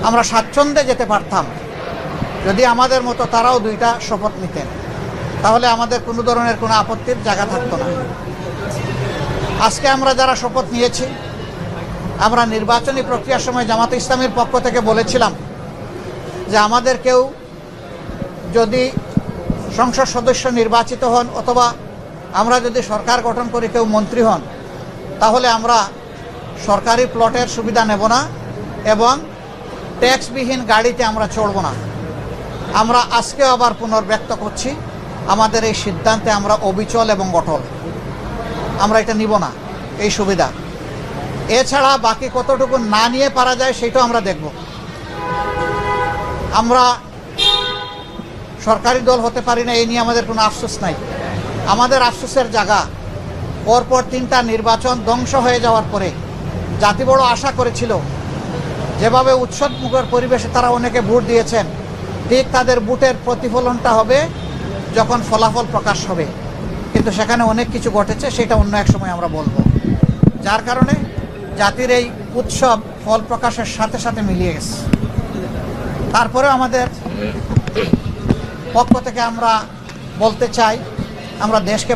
আমরা স্বাচ্ছন্দ্যে যেতে পারতাম যদি আমাদের মতো তারাও 2টা শপথ নিতেন, তাহলে আমাদের কোনো ধরনের কোনো আপত্তির জায়গা থাকতো না। আজকে আমরা যারা শপথ নিয়েছি, আমরা নির্বাচনী প্রক্রিয়ার সময় জামাতে ইসলামীর পক্ষ থেকে বলেছিলাম যে আমাদের কেউ যদি সংসদ সদস্য নির্বাচিত হন অথবা আমরা যদি সরকার গঠন করি কেউ মন্ত্রী হন, তাহলে আমরা সরকারি প্লটের সুবিধা নেব না এবং ট্যাক্সবিহীন গাড়িতে আমরা চড়ব না। আমরা আজকে আবার পুনর্ব্যক্ত করছি, আমাদের এই সিদ্ধান্তে আমরা অবিচল এবং অটল। আমরা এটা নিব না, এই সুবিধা। এছাড়া বাকি কতটুকু না নিয়ে পারা যায় সেটাও আমরা দেখব। আমরা সরকারি দল হতে পারি না, এই নিয়ে আমাদের কোনো আফসোস নাই। আমাদের আফসোসের জায়গা পরপর 3টা নির্বাচন ধ্বংস হয়ে যাওয়ার পরে জাতি বড় আশা করেছিল, যেভাবে উৎসবমুখর পরিবেশে তারা অনেকে ভোট দিয়েছেন, ঠিক তাদের ভোটের প্রতিফলনটা হবে যখন ফলাফল প্রকাশ হবে। কিন্তু সেখানে অনেক কিছু ঘটেছে, সেটা অন্য এক সময় আমরা বলবো। যার কারণে জাতির এই উৎসব ফল প্রকাশের সাথে সাথে মিলিয়ে গেছে। তারপরেও আমাদের পক্ষ থেকে আমরা বলতে চাই, আমরা দেশকে